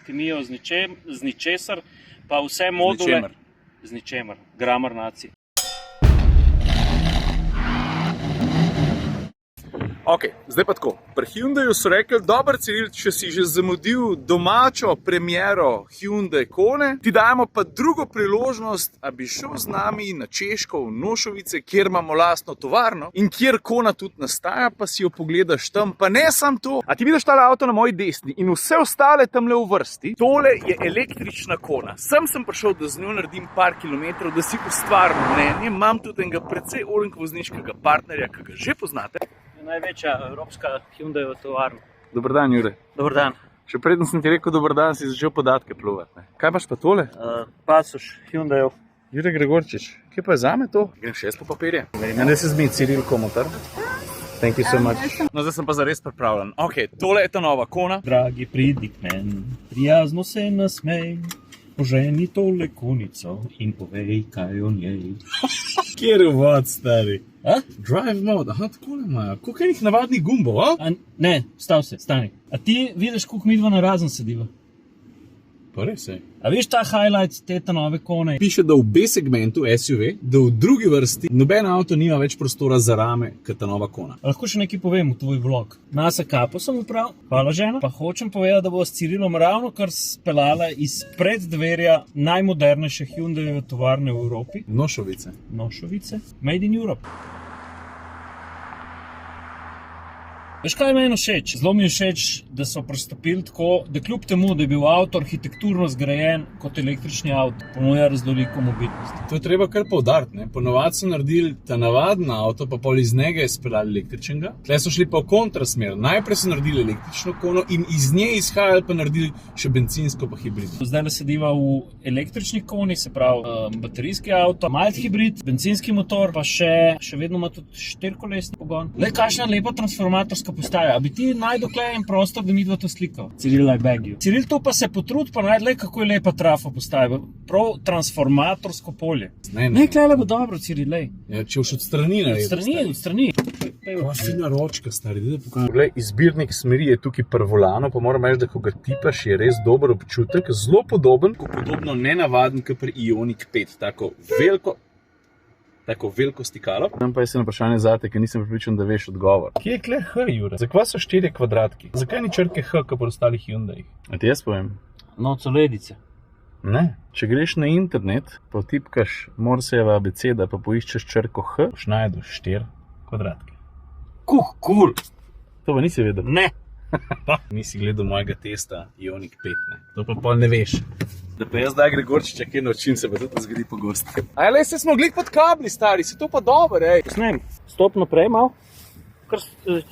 kemijo, z ničesar, pa vse module... Z ničemer. Grammar nacij. Ok, zdaj pa tako. Pri Hyundaiu so rekli, dober Ciril, če si že zamudil domačo premiero Hyundai Kone, ti dajemo pa drugo priložnost, a bi šel z nami na Češko v Nošovice, kjer imamo lastno tovarno in kjer Kona tudi nastaja, pa si jo pogledaš tam, pa ne samo to. A ti vidiš tale avto na moji desni in vse ostale tamle v vrsti? Tole je električna Kona. Sem prišel, da z njo naredim par kilometrov, da si ustvarim mnenje. Imam tudi enega precej vozniškega partnerja, ki ga že poznate. Največja evropska Hyundaiova tovarna. Dobar dan, Jure. Dobar dan. Še predtem sem ti rekel dobar dan, si začel podatke plovati. Kaj imaš pa tole? Pasoš Hyundaiov. Jure Gregorčič, kje pa je zame to? Grem še jaz po papirje. Ne se zmi, Ciril Komotar. Thank you so much. No, zdaj sem pa zares pripravljen. Ok, tole je ta nova Kona. Dragi pridni k meni, prijazno se nasmej, poženi tole konico in povej, kaj o njej. Kjer je vod, stari? A? Drive mode, aha, tako ne imajo. Koliko enih navadnih gumbov, a? Ne, stani. A ti vidiš, koliko midva na razen sediva? Pa res je. A viš ta highlight te nove Kone? Piše, da v B-segmentu SUV, da v drugi vrsti noben avto nima več prostora za rame, kot ta nova Kona. Lahko še nekaj povem v tvoj vlog. Nasa kapo sem uprav, hvala žena, pa hočem povedati, da bo s Cirilom ravno kar speljala iz preddverja najmodernejše Hyundaiove tovarne v Evropi. Nošovice. Made in Europe. Veš, kaj je meni všeč? Zelo mi je všeč, da so pristopili tako, da kljub temu, da je bil avto arhitekturno zgrajen kot električni avto, ponuja raznoliko mobilnost. To je treba kar poudariti, ne? Ponovadi so naredili ta navaden avto, pa pol iz njega izpeljali električnega. Tle so šli pa v kontrasmer. Najprej so naredili električno Kono in iz nje izhajali pa naredili še bencinsko pa hibridno. Zdaj sediva v električni Koni, se pravi baterijski avto, mild hibrid, bencinski motor, pa še vedno ima tudi 4-kolesni pogon. Le, kakšna lepa transformatorska postaja. A bi ti najdel en prostor, da mi dva to slikal? Ciril, I beg you. Ciril, to pa se potrud, pa najdel, kako je lepa trafo postaja. Prav transformatorsko polje. Ne, klele bo dobro, Ciril, lej. Ja, če už od strani naredi. Od strani. Kva fina ročka, stari, da pokažem. Poglej, izbirnik smeri je tukaj pri volanu, pa moram reči, da ko ga tipaš, je res dober občutek, zelo podoben, podobno nenavaden, kot pri Ioniq 5, tako veliko stikalo. Tam pa je se na vprašanje zate, ker nisem pripričan, da veš odgovor. Kje je kle H, Jure? Zakaj so 4 kvadratki? Zakaj ni črke H, kot pri ostalih Hyundaijih? A ti jaz povem? No, coledice. Ne. Če greš na internet, pa vtipkaš Morsejeva abeceda, pa poiščeš črko H, boš najdel 4 kvadratke. Cool. To pa nisi vedel? Ne. Nisi gledal mojega testa Ioniq 5, ne. To pa pol ne veš. Da pa jaz zdaj Gregorčiča, kje naučim se, pa tudi zgodi pogosto. A le, se smo glih pod kabli, stari, si to pa dobro, ej. Snem, stop naprej malo. Kar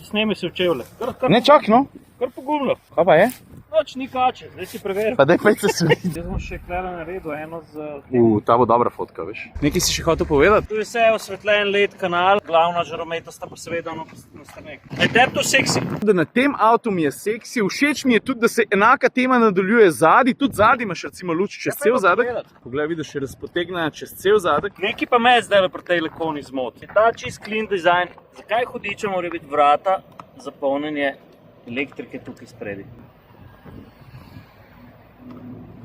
snemi se v čevlje. Ne, čak, no. Kar pogumno. Kaj pa je? Noč ni kače, zdaj si preveril. Pa daj se sveti. Jaz bom še klera naredil eno z... Ta bo dobra fotka, veš. Nekaj si še hotel povedati? Tu je vse osvetljen LED kanal, glavna žarometa sta pa seveda na stranek. Je tebi to seksi? Da na tem avtu mi je seksi, všeč mi je tudi, da se enaka tema nadaljuje zadaj, tudi zadaj imaš recimo luč čez cel zadek. Poglej, vidiš, še razpotegnjena čez cel zadek. Nekaj pa me zdaj pri tej Koni zmoti. Ta čist clean design, zakaj hudiča mora biti vrata za polnjenje elektrike tukaj spredi?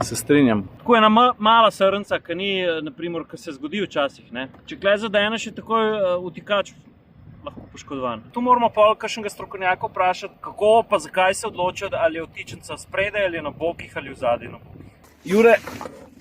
Se strinjam. Tako je ena mala srnca, ki ni, naprimer, ki se zgodi včasih, ne. Če kle zadeneš, je takoj vtikač lahko poškodovan. Tu moramo pa kakšnega strokovnjaka vprašati, kako pa zakaj se odločijo, ali je vtičnica spredaj, ali je na bokih, ali v zadnji na bokih. Jure,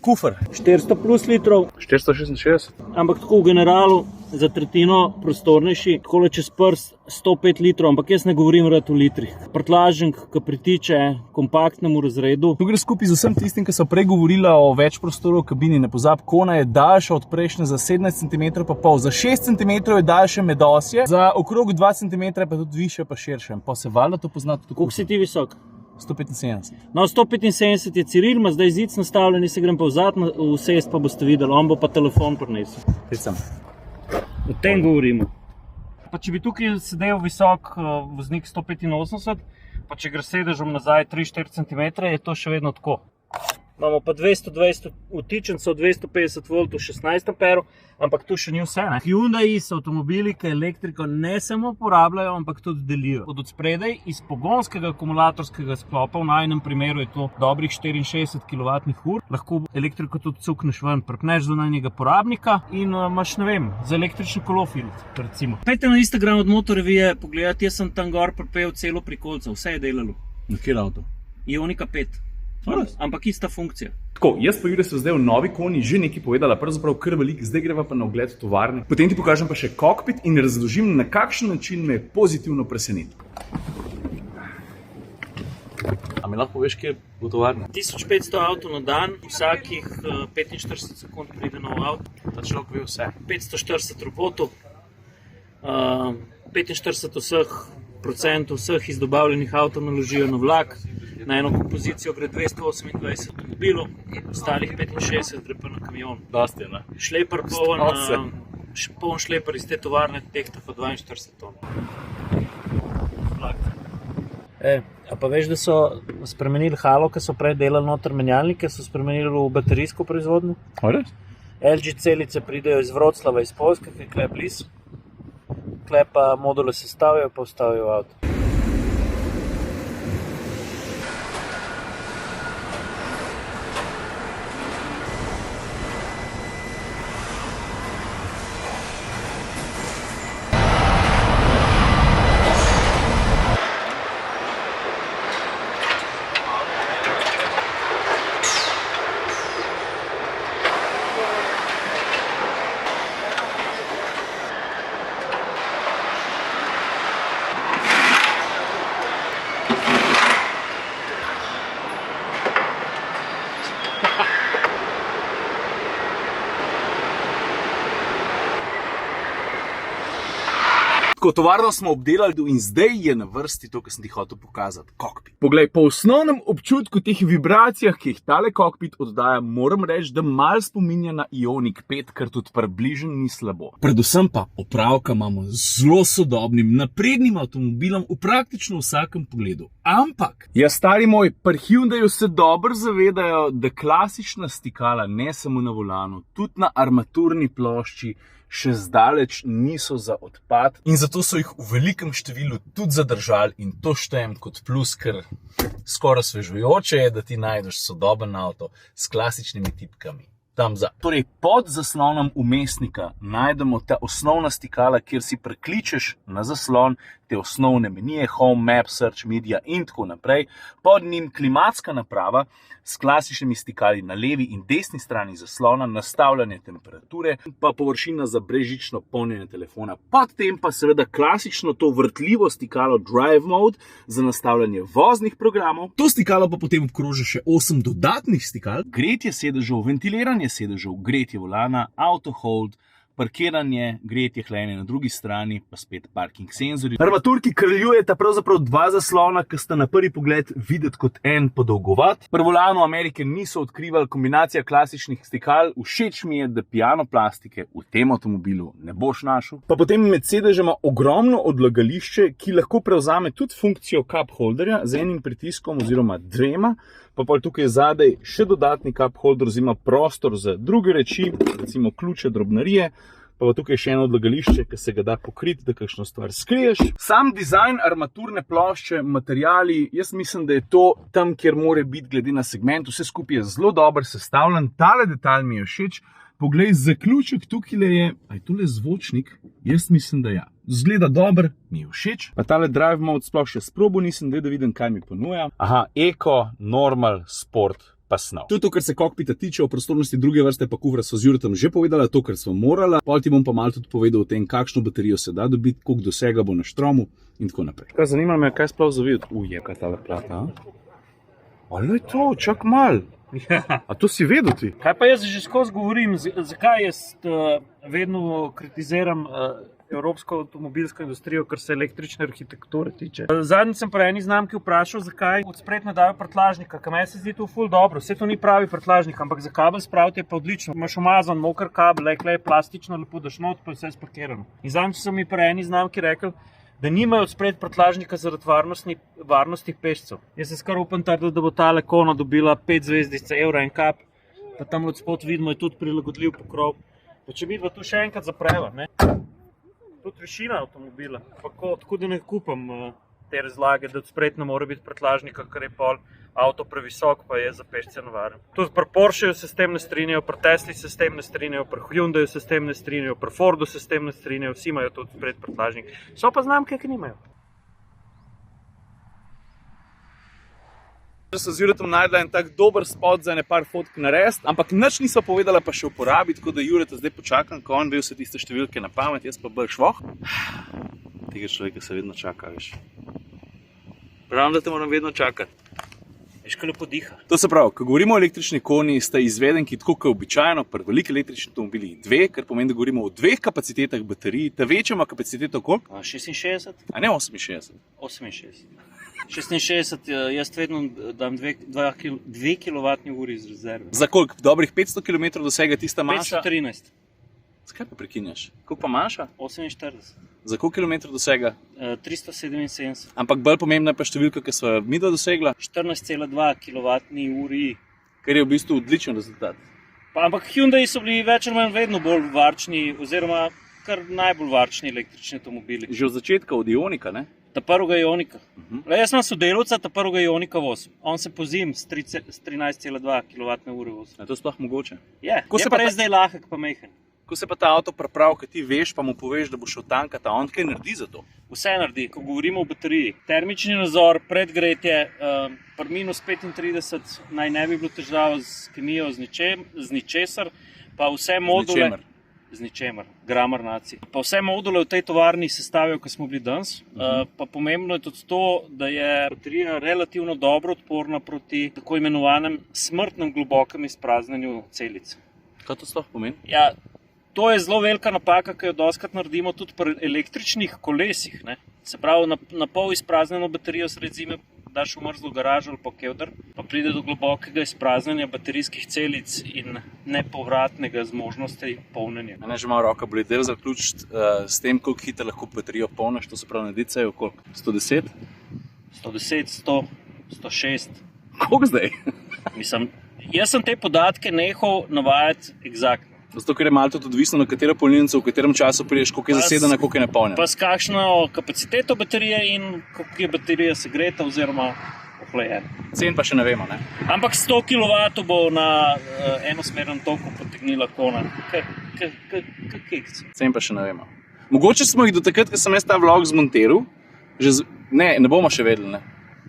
kufer. 400 plus litrov. 466. Ampak tako v generalu za tretjino prostornejši, takole čez prst 105 litrov, ampak jaz ne govorim rad v litrih. Prtlažnik, ki pritiče kompaktnemu razredu. Tu gre skupaj z vsem tistim, ki so prej govorila o več prostorov v kabini. Ne pozab, Kona je daljša od prejšnje za 17 cm pa pol. Za 6 cm je daljše medosje, za okrog 2 cm pa tudi više pa širše. Pa se valjda to pozna tudi. Koliko si ti visok? 175. No, 175 je Ciril, ima zdaj zid nastavljen, se grem pa vzad, vsest pa boste videli, on bo pa telefon prinesel. Pisam. O tem govorimo. Pa če bi tukaj sedel visok voznik 185, pa če gre sedežom nazaj 3-4 cm, je to še vedno tako. Imamo pa 220 vtičencev, 250 V, 16 A, ampak to še ni vse. Ne? Hyundai so avtomobili, ki elektriko ne samo uporabljajo, ampak tudi delijo. Od spredaj iz pogonskega akumulatorskega sklopa, v najnem primeru je to dobrih 64 kWh, lahko elektriko tudi cukneš ven, prepneš zunanjega porabnika in imaš, ne vem, za električno kolo filt, recimo. Pejte na Instagram od Motorevije pogledati, jaz sem tam gor pripel celo prikolico, vse je delalo. Na kjer avto? Ionika 5. Ampak ista funkcija. Tako, jaz pa Jure so zdaj v novi koni že nekaj povedala, pravzaprav kar velik, zdaj greva pa na ogled tovarne. Potem ti pokažem pa še kokpit in razložim, na kakšen način me je pozitivno presenetil. A mi lahko veš, kje bo tovarna? 1500 avtov na dan, vsakih 45 sekund pride nov avto. Ta človek ve vse. 540 robotov, 45% vseh izdobavljenih avtov naložijo na vlak. Na eno kompozicijo gre 228 avtomobilov, ostalih 65 gre pa na kamion. Dosti je, ne? Šlepar poln šlepar iz te tovarne tehta pa 42 ton. A pa veš, da so spremenili halo, ki so prej delali noter menjalnike, so spremenili v baterijsko proizvodnjo? Res? LG celice pridejo iz Vroclava, iz Poljske, ki je kle blizu. Kle pa module sestavijo, pa vstavijo v avto. Tovarno smo obdelali in zdaj je na vrsti to, kar sem ti hotel pokazati, kokpit. Poglej, po osnovnem občutku teh vibracijah, ki jih tale kokpit oddaja, moram reči, da malo spominja na Ioniq 5, kar tudi približno ni slabo. Predvsem pa opravka imamo z zelo sodobnim, naprednim avtomobilom v praktično vsakem pogledu. Ampak ja, stari moj, pri Hyundaiu se dobro zavedajo, da klasična stikala ne samo na volanu, tudi na armaturni plošči še zdaleč niso za odpad. In zato so jih v velikem številu tudi zadržali in to štejem kot plus, ker skoraj osvežujoče je, da ti najdeš sodoben avto s klasičnimi tipkami. Torej, pod zaslonom vmesnika najdemo ta osnovna stikala, kjer si prekličeš na zaslon te osnovne menije, Home, Map, Search, Media in tako naprej. Pod njim klimatska naprava s klasičnimi stikali na levi in desni strani zaslona, nastavljanje temperature, pa površina za brezžično polnjenje telefona. Pod tem pa seveda klasično to vrtljivo stikalo Drive Mode za nastavljanje voznih programov. To stikalo pa potem obkroži še 8 dodatnih stikal. Gretje sedežev, ventiliranje sedežev, gretje volana, auto hold, parkiranje, gretje hlajenje na drugi strani, pa spet parking senzorji. Armaturki kraljujeta pravzaprav dva zaslona, ki sta na prvi pogled videti kot en podolgovat. Pri volanu Amerike niso odkrivali kombinacija klasičnih stikal. Všeč mi je, da piano plastike v tem avtomobilu ne boš našel. Pa potem med sedežema ogromno odlagališče, ki lahko prevzame tudi funkcijo cup holderja z enim pritiskom oziroma dvema. Pa tukaj zadaj še dodatni cup holder, oziroma prostor za druge reči, recimo ključe, drobnarije, pa tukaj še eno odlagališče, ki se ga da pokriti, da kakšno stvar skriješ. Sam dizajn armaturne plošče, materiali, jaz mislim, da je to tam, kjer mora biti glede na segment, vse skupaj je zelo dobro sestavljen, tale detalj mi je všeč. Poglej, zaključek tukaj je, a je tole zvočnik? Jaz mislim, da ja. Zgleda dober, mi je všeč. Pa tale Drive Mode sploh še sprobo nisem, da vidim, kaj mi ponuja. Aha, eko, normal, sport, pa snov. To je to, kar se kokpita tiče, o prostornosti druge vrste pa kufra so z Juretom že povedala, to, kar smo morala. Pol ti bom pa malo tudi povedal o tem, kakšno baterijo se da dobiti, koliko dosega bo na štromu in tako naprej. Kaj zanima me, kaj sploh za videti? Kaj tale plata, ali je to, čak mal. A to si vedel ti? Kaj pa jaz že skozi govorim, zakaj jaz vedno kritiziram evropsko avtomobilsko industrijo, kar se električne arhitekture tiče. Zadnjič sem pri eni znamki vprašal, zakaj od spred ne dajo prtljažnika, ker meni se zdi to ful dobro. Vse to ni pravi prtljažnik, ampak za kabel spraviti je pa odlično. Imaš umazan, moker kabel, je plastično, lepo daš not, pa je vse spakirano. In zadnjič so mi pri eni znamki rekli, da nimajo odspred prtljažnika zaradi varnosti pešcev. Jaz se skoraj upam trditi, da bo ta Kona dobila 5 zvezdic, evra in kap, pa tam odspod vidimo je tudi prilagodljiv pokrov. Pa če midva tu še enkrat zapreva, ne? Tudi višina avtomobila, tako da ne kupam te razlage, da odspred ne more biti prtljažnika, ker je pol avto previsok, pa je za pešce nevaren. Tudi pri Porscheju se s tem ne strinjajo, pri Tesli se s tem ne strinjajo, pri Hyundaiu se s tem ne strinjajo, pri Fordu se s tem ne strinjajo, vsi imajo tudi odspred prtljažnik. So pa znamke, ki nimajo. So z Juretom najdla en tak dober spot za ene par fotk narediti, ampak nič niso povedala pa še uporabiti, tako da Jureta zdaj počakam, ko on ve vse tiste številke na pamet, jaz pa bolj švoh. Tega človeka se vedno čaka, veš. Pravim, da te moram vedno čakati. Veš, ko lepo diha. To se pravi, ko govorimo o električni Koni, sta izvedenki tako kot običajno pri veliki električni avtomobili dve, kar pomeni, da govorimo o dveh kapacitetah baterij. Ta večja ima kapaciteto koliko? 66? A ne 68? 68. 66, jaz vedno dam 2 kWh iz rezerve. Za koliko? Dobrih 500 km dosega tista manjša? 513. Zakaj pa prekinjaš? Koliko pa manjša? 48. Za koliko kilometrov dosega? 377. Ampak bolj pomembna je pa številka, ki smo midva dosegla. 14,2 kWh. Kar je v bistvu odličen rezultat. Ampak Hyundai so bili več ali manj vedno bolj varčni, oziroma kar najbolj varčni električni avtomobili. Že od začetka, od Ionika, ne? Ta prvega Ionika. Jaz imam sodelavca, ta prvega Ionika vozil. On se pozim s 13,2 kWh vozil. Je to sploh mogoče? Je se pa pa res zdaj lahek pa mehen. Ko se pa ta avto pripravi, ki ti veš, pa mu poveš, da bo šel tankati, on kaj naredi za to? Vse naredi, ko govorimo o bateriji. Termični nadzor, predgretje, pri minus 35 naj ne bi bilo težav z kemijo, z ničesar, pa vse module... Z ničemer, grammar nacij. Pa vse module v tej tovarni sestavijo, ko smo bili danes. Pa pomembno je tudi to, da je baterija relativno dobro odporna proti tako imenovanem smrtnem globokem izpraznjenju celic. Kaj to sploh pomeni? Ja, to je zelo velika napaka, ki jo dostikrat naredimo tudi pri električnih kolesih, ne. Se pravi, na pol izpraznjeno baterijo sredi zime daš v mrzlo garažo ali pa kevdr, pa pride do globokega izpraznjenja baterijskih celic in nepovratnega zmožnosti polnjenja. Ne, že malo roka boli. Daj zaključiti s tem, koliko hitro lahko baterijo polniš, to se pravi na DC-ju koliko? 110? 110, 100, 106. Koliko zdaj? Mislim, jaz sem te podatke nehal navajati egzaktno. Zato, ker je malo tudi odvisno, na katero polnilnico, v katerem času priješ, koliko je zasedena, koliko je napolnjena. Pa s kakšno kapaciteto baterije in koliko je baterija segreta oziroma ohlajena. Cen pa še ne vemo, ne? Ampak 100 kW bo na enosmernem toku potegnila Kona. Kekci. Cen pa še ne vemo. Mogoče smo jih do takrat, ko sem jaz ta vlog zmontiral, ne bomo še vedeli, ne?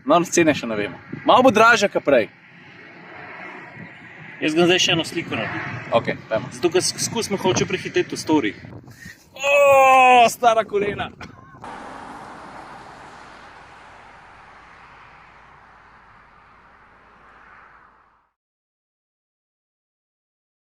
No, cene še ne vemo. Malo bo dražja, kot prej. Jaz ga zdaj še eno sliko naredim. Ok, pojmo. Zato, ker skus me hoče prehiteti v storih. O, stara kolena!